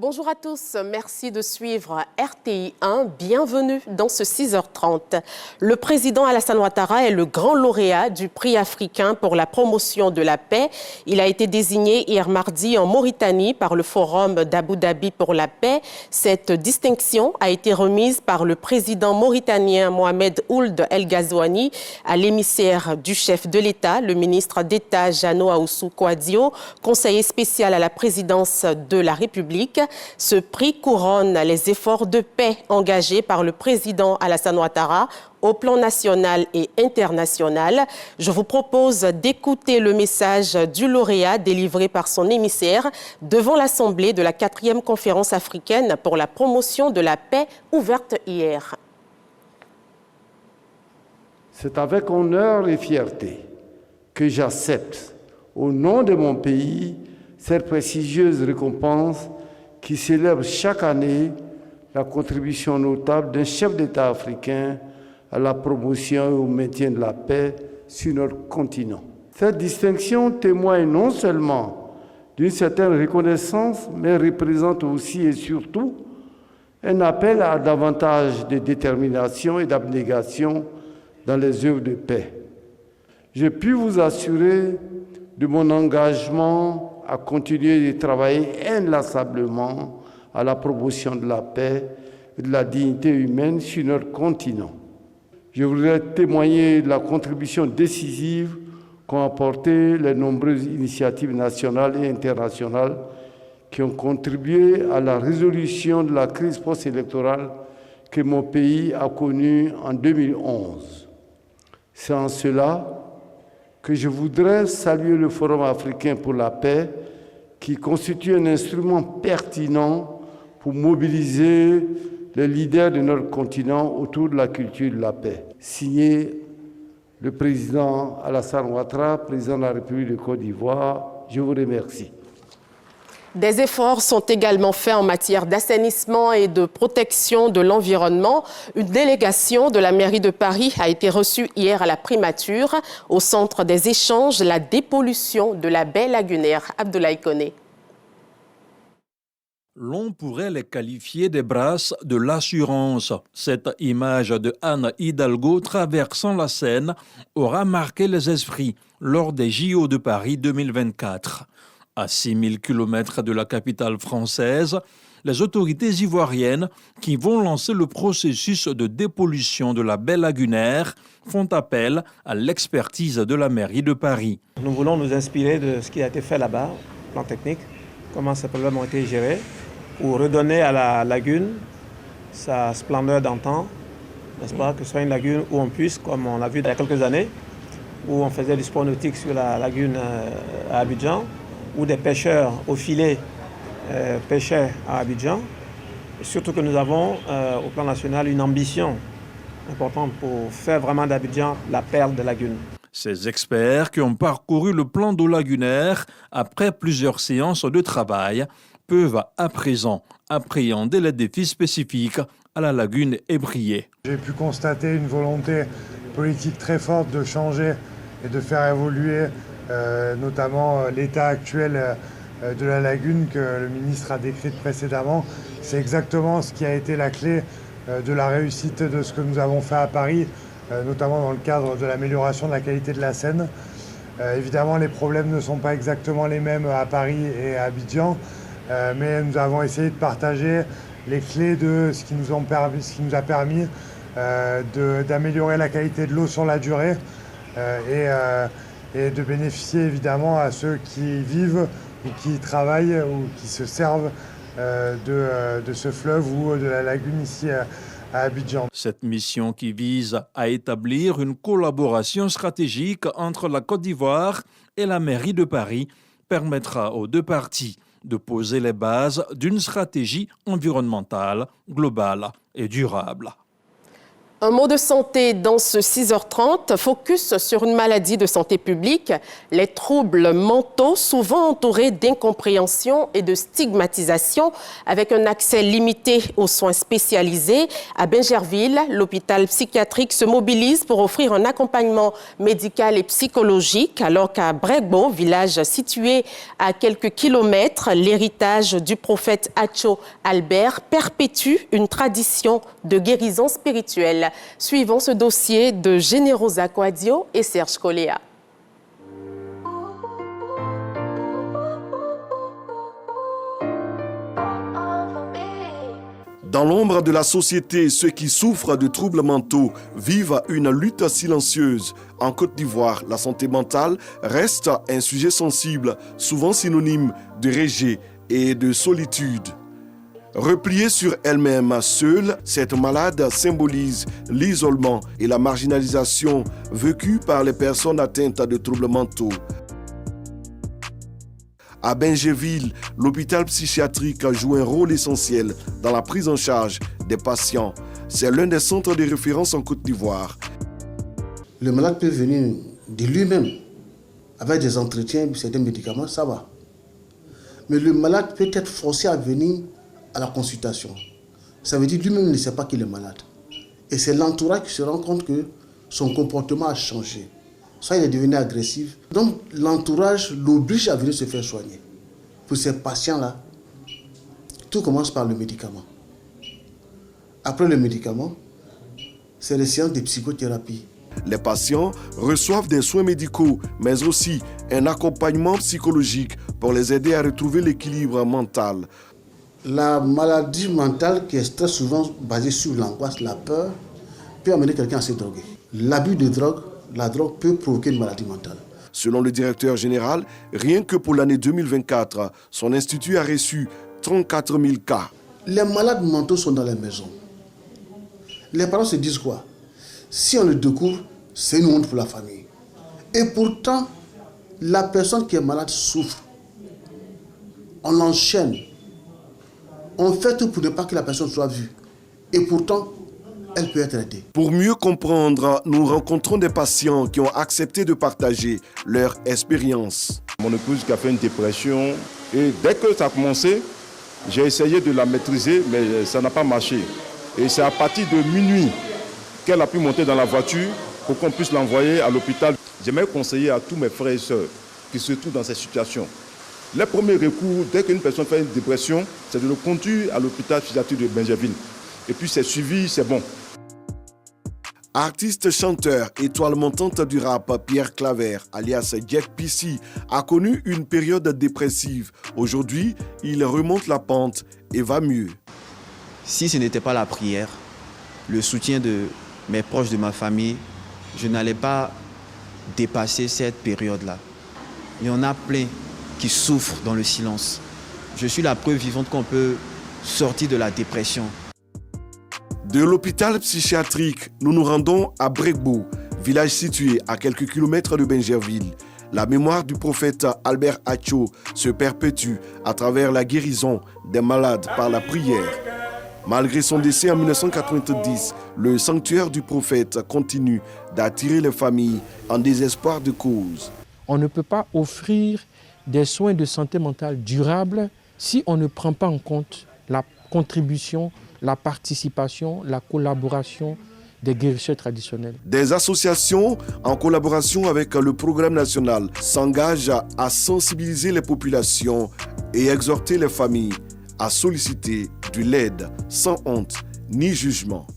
Bonjour à tous, merci de suivre RTI 1. Bienvenue dans ce 6h30. Le président Alassane Ouattara est le grand lauréat du prix africain pour la promotion de la paix. Il a été désigné hier mardi en Mauritanie par le Forum d'Abu Dhabi pour la paix. Cette distinction a été remise par le président mauritanien Mohamed Ould El Ghazouani à l'émissaire du chef de l'État, le ministre d'État Jeannot Ahoussou Kouadio, conseiller spécial à la présidence de la République. Ce prix couronne les efforts de paix engagés par le président Alassane Ouattara au plan national et international. Je vous propose d'écouter le message du lauréat délivré par son émissaire devant l'Assemblée de la 4e conférence africaine pour la promotion de la paix ouverte hier. C'est avec honneur et fierté que j'accepte, au nom de mon pays, cette prestigieuse récompense qui célèbre chaque année la contribution notable d'un chef d'État africain à la promotion et au maintien de la paix sur notre continent. Cette distinction témoigne non seulement d'une certaine reconnaissance, mais représente aussi et surtout un appel à davantage de détermination et d'abnégation dans les œuvres de paix. Je puis vous assurer de mon engagement à continuer de travailler inlassablement à la promotion de la paix et de la dignité humaine sur notre continent. Je voudrais témoigner de la contribution décisive qu'ont apporté les nombreuses initiatives nationales et internationales qui ont contribué à la résolution de la crise post-électorale que mon pays a connue en 2011. C'est en cela que je voudrais saluer le Forum africain pour la paix qui constitue un instrument pertinent pour mobiliser les leaders de notre continent autour de la culture de la paix. Signé le président Alassane Ouattara, président de la République de Côte d'Ivoire. Je vous remercie. Des efforts sont également faits en matière d'assainissement et de protection de l'environnement. Une délégation de la mairie de Paris a été reçue hier à la primature. Au centre des échanges, la dépollution de la baie lagunaire. Abdoulaye Koné. L'on pourrait les qualifier des brasses de l'assurance. Cette image de Anne Hidalgo traversant la Seine aura marqué les esprits lors des JO de Paris 2024. À 6000 km de la capitale française, les autorités ivoiriennes qui vont lancer le processus de dépollution de la baie lagunaire font appel à l'expertise de la mairie de Paris. Nous voulons nous inspirer de ce qui a été fait là-bas, plan technique, comment ces problèmes ont été gérés, pour redonner à la lagune sa splendeur d'antan, n'est-ce pas, que ce soit une lagune où on puisse, comme on l'a vu il y a quelques années, où on faisait du sport nautique sur la lagune à Abidjan, où des pêcheurs au filet pêchaient à Abidjan. Et surtout que nous avons au plan national une ambition importante pour faire vraiment d'Abidjan la perle de lagune. Ces experts qui ont parcouru le plan d'eau lagunaire après plusieurs séances de travail peuvent à présent appréhender les défis spécifiques à la lagune ébriée. J'ai pu constater une volonté politique très forte de changer et de faire évoluer notamment l'état actuel de la lagune que le ministre a décrite précédemment. C'est exactement ce qui a été la clé de la réussite de ce que nous avons fait à Paris, notamment dans le cadre de l'amélioration de la qualité de la Seine. Évidemment, les problèmes ne sont pas exactement les mêmes à Paris et à Abidjan, mais nous avons essayé de partager les clés de ce qui nous a permis d'améliorer la qualité de l'eau sur la durée et de bénéficier évidemment à ceux qui vivent ou qui travaillent ou qui se servent de ce fleuve ou de la lagune ici à Abidjan. Cette mission qui vise à établir une collaboration stratégique entre la Côte d'Ivoire et la mairie de Paris permettra aux deux parties de poser les bases d'une stratégie environnementale globale et durable. Un mot de santé dans ce 6h30, focus sur une maladie de santé publique, les troubles mentaux souvent entourés d'incompréhension et de stigmatisation avec un accès limité aux soins spécialisés. À Bingerville, l'hôpital psychiatrique se mobilise pour offrir un accompagnement médical et psychologique alors qu'à Bregbo, village situé à quelques kilomètres, l'héritage du prophète Acho Albert perpétue une tradition de guérison spirituelle. Suivons ce dossier de Generosa Quadio et Serge Coléa. Dans l'ombre de la société, ceux qui souffrent de troubles mentaux vivent une lutte silencieuse. En Côte d'Ivoire, la santé mentale reste un sujet sensible, souvent synonyme de rejet et de solitude. Repliée sur elle-même, seule, cette malade symbolise l'isolement et la marginalisation vécue par les personnes atteintes de troubles mentaux. À Bingerville, l'hôpital psychiatrique joue un rôle essentiel dans la prise en charge des patients. C'est l'un des centres de référence en Côte d'Ivoire. Le malade peut venir de lui-même avec des entretiens, certains médicaments, ça va. Mais le malade peut être forcé à venir à la consultation. Ça veut dire lui-même ne sait pas qu'il est malade. Et c'est l'entourage qui se rend compte que son comportement a changé. Soit il est devenu agressif. Donc l'entourage l'oblige à venir se faire soigner. Pour ces patients-là, tout commence par le médicament. Après le médicament, c'est les séances de psychothérapie. Les patients reçoivent des soins médicaux, mais aussi un accompagnement psychologique pour les aider à retrouver l'équilibre mental. La maladie mentale, qui est très souvent basée sur l'angoisse, la peur, peut amener quelqu'un à se droguer. L'abus de drogue, la drogue peut provoquer une maladie mentale. Selon le directeur général, rien que pour l'année 2024, son institut a reçu 34 000 cas. Les malades mentaux sont dans les maisons. Les parents se disent quoi? Si on le découvre, c'est une honte pour la famille. Et pourtant, la personne qui est malade souffre. On l'enchaîne. On fait tout pour ne pas que la personne soit vue. Et pourtant, elle peut être aidée. Pour mieux comprendre, nous rencontrons des patients qui ont accepté de partager leur expérience. Mon épouse qui a fait une dépression et dès que ça a commencé, j'ai essayé de la maîtriser, mais ça n'a pas marché. Et c'est à partir de minuit qu'elle a pu monter dans la voiture pour qu'on puisse l'envoyer à l'hôpital. J'aimerais conseiller à tous mes frères et sœurs qui se trouvent dans cette situation. Le premier recours, dès qu'une personne fait une dépression, c'est de le conduire à l'hôpital psychiatrique de Bingerville. Et puis c'est suivi, c'est bon. Artiste chanteur, étoile montante du rap, Pierre Claver, alias Jack PC, a connu une période dépressive. Aujourd'hui, il remonte la pente et va mieux. Si ce n'était pas la prière, le soutien de mes proches, de ma famille, je n'allais pas dépasser cette période-là. Il y en a plein qui souffrent dans le silence. Je suis la preuve vivante qu'on peut sortir de la dépression. De l'hôpital psychiatrique, nous nous rendons à Bregbo, village situé à quelques kilomètres de Bingerville. La mémoire du prophète Albert Acho se perpétue à travers la guérison des malades par la prière. Malgré son décès en 1990, le sanctuaire du prophète continue d'attirer les familles en désespoir de cause. On ne peut pas offrir des soins de santé mentale durables si on ne prend pas en compte la contribution, la participation, la collaboration des guérisseurs traditionnels. Des associations, en collaboration avec le programme national, s'engagent à sensibiliser les populations et exhorter les familles à solliciter de l'aide sans honte ni jugement.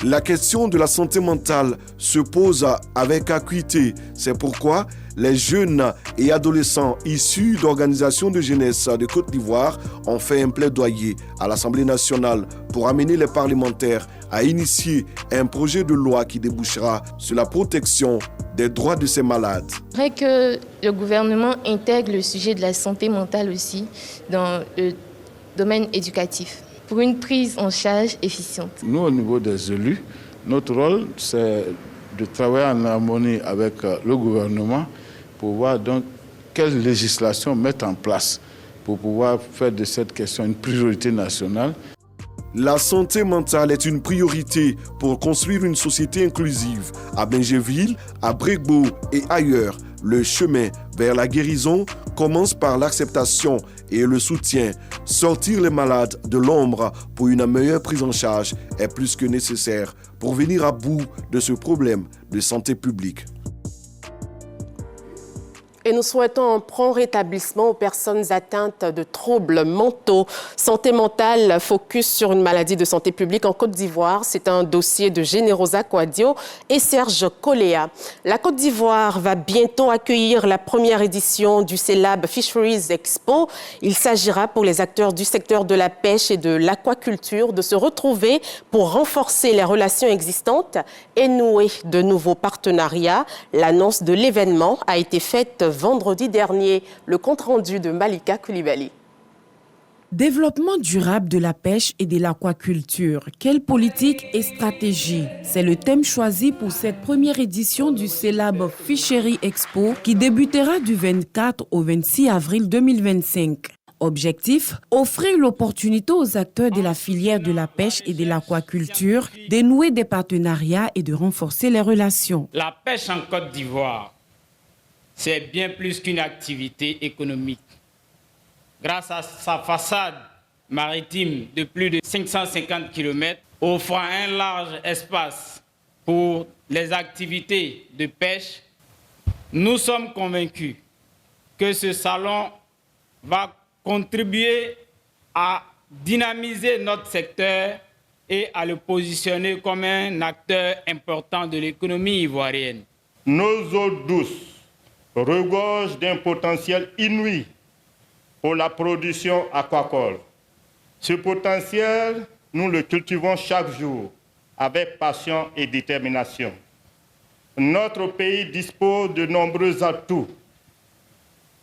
La question de la santé mentale se pose avec acuité. C'est pourquoi les jeunes et adolescents issus d'organisations de jeunesse de Côte d'Ivoire ont fait un plaidoyer à l'Assemblée nationale pour amener les parlementaires à initier un projet de loi qui débouchera sur la protection des droits de ces malades. J'aimerais que le gouvernement intègre le sujet de la santé mentale aussi dans le domaine éducatif, pour une prise en charge efficiente. Nous, au niveau des élus, notre rôle, c'est de travailler en harmonie avec le gouvernement pour voir donc quelle législation mettre en place pour pouvoir faire de cette question une priorité nationale. La santé mentale est une priorité pour construire une société inclusive. À Bingéville, à Brébeau et ailleurs, le chemin vers la guérison commence par l'acceptation et le soutien. Sortir les malades de l'ombre pour une meilleure prise en charge est plus que nécessaire pour venir à bout de ce problème de santé publique. Et nous souhaitons un prompt rétablissement aux personnes atteintes de troubles mentaux. Santé mentale, focus sur une maladie de santé publique en Côte d'Ivoire. C'est un dossier de Generosa Kouadio et Serge Koléa. La Côte d'Ivoire va bientôt accueillir la première édition du CELAB Fisheries Expo. Il s'agira pour les acteurs du secteur de la pêche et de l'aquaculture de se retrouver pour renforcer les relations existantes et nouer de nouveaux partenariats. L'annonce de l'événement a été faite vendredi dernier. Le compte-rendu de Malika Koulibaly. Développement durable de la pêche et de l'aquaculture. Quelle politique et stratégie? C'est le thème choisi pour cette première édition du CELAB Fisheries Expo qui débutera du 24 au 26 avril 2025. Objectif, offrir l'opportunité aux acteurs de la filière de la pêche et de l'aquaculture de nouer des partenariats et de renforcer les relations. La pêche en Côte d'Ivoire, c'est bien plus qu'une activité économique. Grâce à sa façade maritime de plus de 550 km, offrant un large espace pour les activités de pêche, nous sommes convaincus que ce salon va contribuer à dynamiser notre secteur et à le positionner comme un acteur important de l'économie ivoirienne. Nos eaux douces regorge d'un potentiel inouï pour la production aquacole. Ce potentiel, nous le cultivons chaque jour avec passion et détermination. Notre pays dispose de nombreux atouts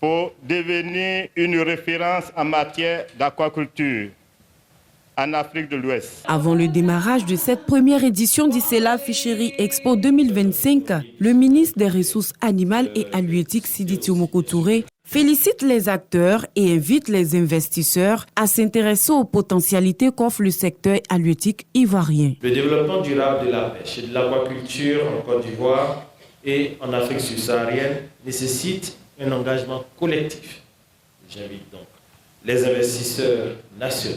pour devenir une référence en matière d'aquaculture en Afrique de l'Ouest. Avant le démarrage de cette première édition du CELAB Fisheries Expo 2025, le ministre des Ressources animales et halieutiques Sidi Tioumoko Touré félicite les acteurs et invite les investisseurs à s'intéresser aux potentialités qu'offre le secteur halieutique ivoirien. Le développement durable de la pêche et de l'aquaculture en Côte d'Ivoire et en Afrique subsaharienne nécessite un engagement collectif. J'invite donc les investisseurs nationaux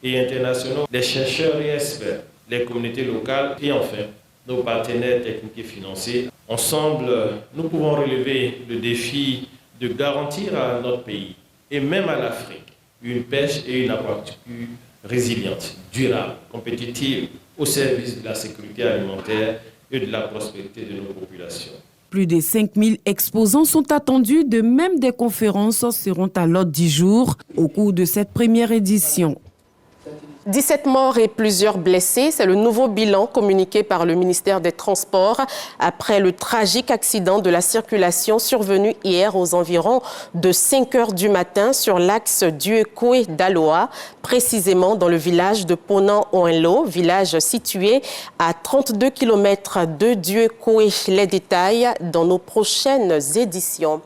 et internationaux, les chercheurs et experts, les communautés locales et enfin nos partenaires techniques et financiers. Ensemble, nous pouvons relever le défi de garantir à notre pays et même à l'Afrique une pêche et une aquaculture résiliente, durable, compétitive au service de la sécurité alimentaire et de la prospérité de nos populations. Plus de 5000 exposants sont attendus, de même des conférences seront à l'ordre du jour au cours de cette première édition. 17 morts et plusieurs blessés, c'est le nouveau bilan communiqué par le ministère des Transports après le tragique accident de la circulation survenu hier aux environs de 5 heures du matin sur l'axe Dieuekoué-Daloa, précisément dans le village de Ponan-Oenlo, village situé à 32 km de Dieuekoué. Les détails dans nos prochaines éditions.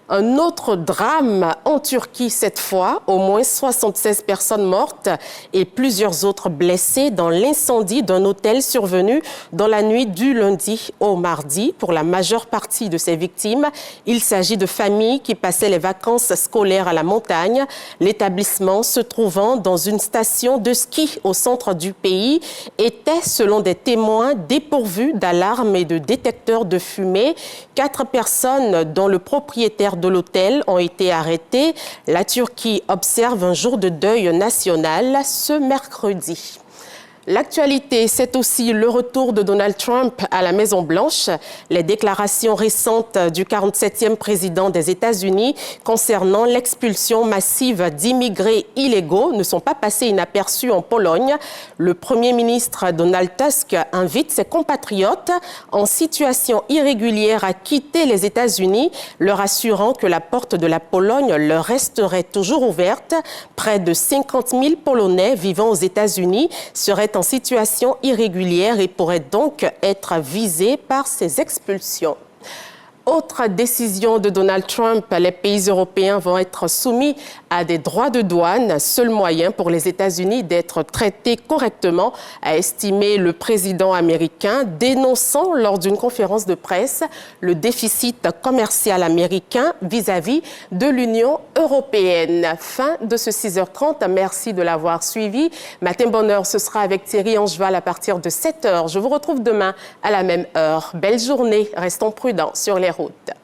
Un autre drame en Turquie cette fois, au moins 76 personnes mortes et plusieurs autres blessées dans l'incendie d'un hôtel survenu dans la nuit du lundi au mardi. Pour la majeure partie de ces victimes, il s'agit de familles qui passaient les vacances scolaires à la montagne. L'établissement, se trouvant dans une station de ski au centre du pays, était, selon des témoins, dépourvu d'alarmes et de détecteurs de fumée. 4 personnes, dont le propriétaire de l'hôtel, ont été arrêtées. La Turquie observe un jour de deuil national ce mercredi. L'actualité, c'est aussi le retour de Donald Trump à la Maison-Blanche. Les déclarations récentes du 47e président des États-Unis concernant l'expulsion massive d'immigrés illégaux ne sont pas passées inaperçues en Pologne. Le Premier ministre Donald Tusk invite ses compatriotes en situation irrégulière à quitter les États-Unis, leur assurant que la porte de la Pologne leur resterait toujours ouverte. Près de 50 000 Polonais vivant aux États-Unis seraient en situation irrégulière et pourraient donc être visés par ces expulsions. Autre décision de Donald Trump, les pays européens vont être soumis à des droits de douane, seul moyen pour les États-Unis d'être traités correctement, a estimé le président américain, dénonçant lors d'une conférence de presse le déficit commercial américain vis-à-vis de l'Union européenne. Fin de ce 6h30. Merci de l'avoir suivi. Matin Bonheur, ce sera avec Thierry Angeval à partir de 7h. Je vous retrouve demain à la même heure. Belle journée. Restons prudents sur les routes.